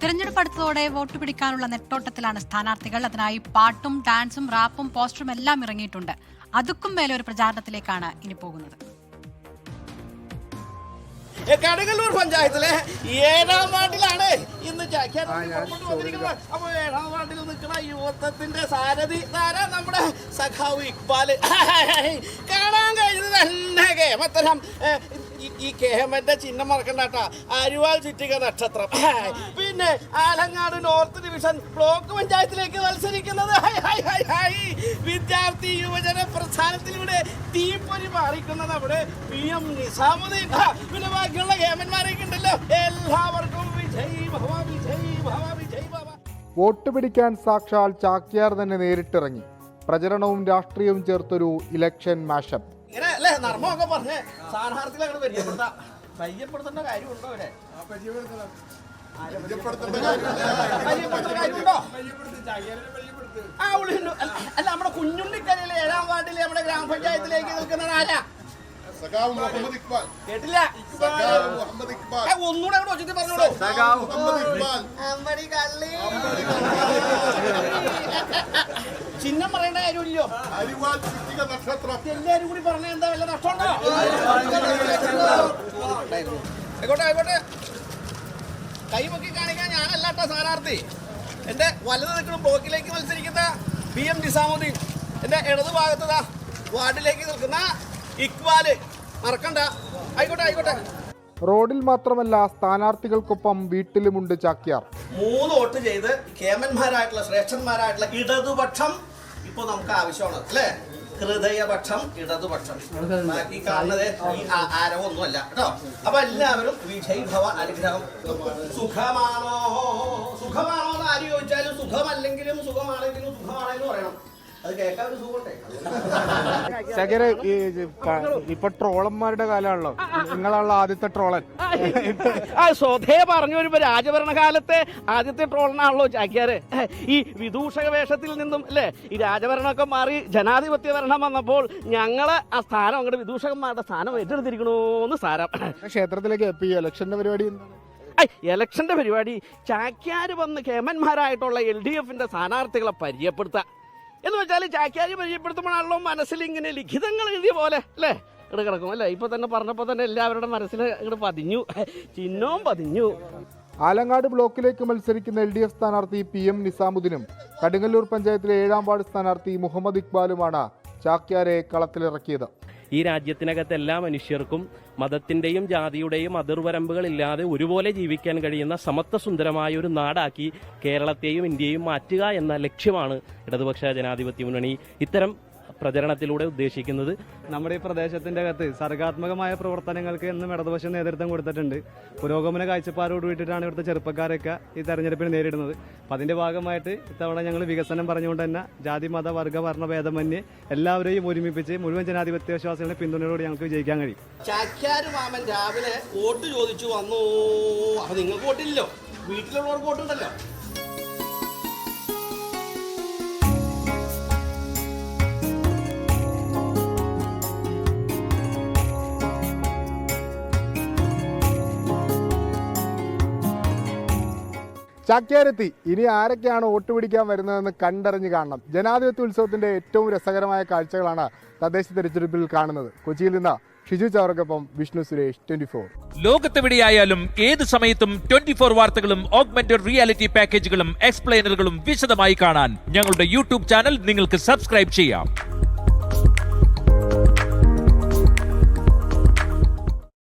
തിരഞ്ഞെടുപ്പ് അടുത്തതോടെ വോട്ട് പിടിക്കാനുള്ള നെട്ടോട്ടത്തിലാണ് സ്ഥാനാർത്ഥികൾ. അതിനായി പാട്ടും ഡാൻസും റാപ്പും പോസ്റ്ററും എല്ലാം ഇറങ്ങിയിട്ടുണ്ട്. അതുക്കും മേലെ ഒരു പ്രചാരണത്തിലേക്കാണ് ഇനി പോകുന്നത്. കടുങ്ങല്ലൂർ പഞ്ചായത്തിലെ 7ാം വാർഡിലാണ് ഇന്ന് അപ്പൊ 7ാം വാർഡിൽ നിൽക്കുന്ന യുവത്വത്തിന്റെ സാരഥി നമ്മുടെ സഖാവ് ഇക്ബാല്. കാണാൻ കഴിഞ്ഞത് തന്നെ കേമത്തരം ഈ കേമന്റെ ചിഹ്നം മറക്കണ്ടാട്ടാ, അരിവാൾ ചുറ്റിക നക്ഷത്രം. പിന്നെ ആലങ്ങാട് നോർത്ത് ഡിവിഷൻ ബ്ലോക്ക് പഞ്ചായത്തിലേക്ക് മത്സരിക്കുന്നത് വിദ്യാർത്ഥി യുവജന പ്രസ്ഥാനത്തിലൂടെ തീപ്പൊരി മാറിക്കുന്ന നമ്മുടെ PM നിസാമുദ്ദീൻ. പിന്നെ ബാക്കിയുള്ള കേമന്മാരൊക്കെ ഉണ്ടല്ലോ, എല്ലാവർക്കും വിജയ് ഭവ വിജയ് ഭവ വിജയ് ഭവ. വോട്ട് പിടിക്കാൻ സാക്ഷാൽ ചാക്യാർ തന്നെ നേരിട്ടിറങ്ങി. പ്രചരണവും രാഷ്ട്രീയവും ചേർത്തൊരു ഇലക്ഷൻ മാഷപ്പ്. ഇങ്ങനെ അല്ലേ നർമ്മമൊക്കെ പറഞ്ഞ് സ്ഥാനാർത്ഥികളെ അങ്ങോട്ട് പരിചയപ്പെടുത്തേണ്ട കാര്യമുണ്ടോ അവരെ? അല്ല, നമ്മുടെ കുഞ്ഞുണ്ണിക്കരയിലെ 7ാം വാർഡിലെ നമ്മുടെ ഗ്രാമപഞ്ചായത്തിലേക്ക് നിൽക്കുന്നത് ആരാ? കേട്ടില്ല, ഒന്നുകൂടെ അവിടെ വെച്ചിട്ട് പറഞ്ഞോളൂ. ചിഹ്നം പറയേണ്ട കാര്യമില്ലല്ലോ, എല്ലാരും കൂടി പറഞ്ഞ എന്താ വല്ല നഷ്ടമുണ്ടോ? ആയിക്കോട്ടെ ആയിക്കോട്ടെ, കൈപൊക്കി കാണിക്കാൻ ഞാനല്ലാട്ടോ സ്ഥാനാർത്ഥി. എന്റെ വലത് നിൽക്കുന്ന ബ്ലോക്കിലേക്ക് മത്സരിക്കുന്ന PM നിസാമുദ്ദീൻ, എന്റെ ഇടതു ഭാഗത്തതാ വാർഡിലേക്ക് നിൽക്കുന്ന ഇക്ബാല്. മറക്കണ്ട. ആയിക്കോട്ടെ ആയിക്കോട്ടെ. റോഡിൽ മാത്രമല്ല സ്ഥാനാർത്ഥികൾക്കൊപ്പം വീട്ടിലുമുണ്ട് ചാക്യാർ. 3 വോട്ട് ചെയ്ത് കേമന്മാരായിട്ടുള്ള ശ്രേഷ്ഠന്മാരായിട്ടുള്ള ഇടതുപക്ഷം ഇപ്പൊ നമുക്ക് ആവശ്യമാണ് അല്ലേ? ഹൃദയപക്ഷം, ഇടതുപക്ഷം. ബാക്കി കാണുന്നത് ഈ ആരവൊന്നുമല്ല കേട്ടോ. അപ്പൊ എല്ലാവരും വിജയ് ഭവ അനുഗ്രഹം. സുഖമാണോ സുഖമാണോ എന്ന് ആര് ചോദിച്ചാലും സുഖമല്ലെങ്കിലും സുഖമാണെങ്കിലും സുഖമാണെന്ന് പറയണം. അത് കേൾക്കാൻ ഒരു സുഖമുണ്ടേ. ഇപ്പൊ ട്രോളന്മാരുടെ കാലമാണല്ലോ, നിങ്ങളാണല്ലോ ആദ്യത്തെ ട്രോളൻ. സ്വധേ പറഞ്ഞു വരുമ്പോ രാജഭരണകാലത്തെ ആദ്യത്തെ ട്രോളനാണല്ലോ ചാക്യാര്. ഈ വിദൂഷക വേഷത്തിൽ നിന്നും അല്ലേ ഈ രാജഭരണമൊക്കെ മാറി ജനാധിപത്യ ഭരണം വന്നപ്പോൾ ഞങ്ങള് ആ സ്ഥാനം അങ്ങോട്ട് വിദൂഷകന്മാരുടെ സ്ഥാനം ഏറ്റെടുത്തിരിക്കണോന്ന് സാരം. ക്ഷേത്രത്തിലേക്ക് ഇലക്ഷന്റെ പരിപാടി ഇലക്ഷന്റെ പരിപാടി ചാക്യാര് വന്ന് കേമന്മാരായിട്ടുള്ള LDFന്റെ സ്ഥാനാർത്ഥികളെ പരിചയപ്പെടുത്താം എന്ന് വെച്ചാൽ ചാക്യാരി പരിചയപ്പെടുത്തുമ്പോഴാണല്ലോ മനസ്സിൽ ഇങ്ങനെ ലിഖിതങ്ങൾ എഴുതിയ പോലെ അല്ലേ ഇവിടെ കിടക്കും അല്ലേ? ഇപ്പൊ തന്നെ പറഞ്ഞപ്പോൾ തന്നെ എല്ലാവരുടെ മനസ്സിൽ ഇങ്ങോട്ട് പതിഞ്ഞു, ചിഹ്നവും പതിഞ്ഞു. ആലങ്ങാട് ബ്ലോക്കിലേക്ക് മത്സരിക്കുന്ന LDF സ്ഥാനാർത്ഥി PM നിസാമുദ്ദീനും കടുങ്ങല്ലൂർ പഞ്ചായത്തിലെ 7ാം വാർഡ് സ്ഥാനാർത്ഥി മുഹമ്മദ് ഇക്ബാലുമാണ് ചാക്യാരെ കളത്തിലിറക്കിയത്. ഈ രാജ്യത്തിനകത്ത് എല്ലാ മനുഷ്യർക്കും മതത്തിൻ്റെയും ജാതിയുടെയും അതിർവരമ്പുകളില്ലാതെ ഒരുപോലെ ജീവിക്കാൻ കഴിയുന്ന സമത്വസുന്ദരമായ ഒരു നാടാക്കി കേരളത്തെയും ഇന്ത്യയും മാറ്റുക എന്ന ലക്ഷ്യമാണ് ഇടതുപക്ഷ ജനാധിപത്യ മുന്നണി ഇത്തരം പ്രചരണത്തിലൂടെ ഉദ്ദേശിക്കുന്നത്. നമ്മുടെ ഈ പ്രദേശത്തിൻ്റെ അകത്ത് സർഗാത്മകമായ പ്രവർത്തനങ്ങൾക്ക് എന്നും ഇടതുപക്ഷം നേതൃത്വം കൊടുത്തിട്ടുണ്ട്. പുരോഗമന കാഴ്ചപ്പാടോട് കൂടിയിട്ടാണ് ഇവിടുത്തെ ചെറുപ്പക്കാരൊക്കെ ഈ തെരഞ്ഞെടുപ്പിന് നേരിടുന്നത്. അപ്പം അതിൻ്റെ ഭാഗമായിട്ട് ഇത്തവണ ഞങ്ങൾ വികസനം പറഞ്ഞുകൊണ്ട് തന്നെ ജാതി മത വർഗ വർണ്ണ ഭേദമന്യേ എല്ലാവരെയും ഒരുമിപ്പിച്ച് മുഴുവൻ ജനാധിപത്യ വിശ്വാസികളുടെ പിന്തുണയോട് ഞങ്ങൾക്ക് വിജയിക്കാൻ കഴിയും. ചാക്യാര് മാമൻ രാവിലെ വോട്ട് ചോദിച്ചു വന്നു. അപ്പൊ നിങ്ങൾക്ക് വോട്ടില്ലല്ലോ, വീട്ടിലുള്ളവർക്ക് വോട്ടുണ്ടല്ലോ. ചാക്യാരെത്തി. ഇനി ആരൊക്കെയാണ് വോട്ട് പിടിക്കാൻ വരുന്നതെന്ന് കണ്ടറിഞ്ഞ് കാണണം. ജനാധിപത്യ ഉത്സവത്തിന്റെ ഏറ്റവും രസകരമായ കാഴ്ചകളാണ് തദ്ദേശ തെരഞ്ഞെടുപ്പിൽ കാണുന്നത്. കൊച്ചിയിൽ നിന്ന് ഷിജു ചാവർക്കൊപ്പം വിഷ്ണു സുരേഷ്, 24. ലോകത്തെവിടെയായാലും ഏത് സമയത്തും 24 വാർത്തകളും ഓഗ്മെന്റഡ് റിയാലിറ്റി പാക്കേജുകളും എക്സ്പ്ലെയിനറുകളും വിശദമായി കാണാൻ ഞങ്ങളുടെ YouTube ചാനൽ നിങ്ങൾക്ക് സബ്സ്ക്രൈബ് ചെയ്യാം.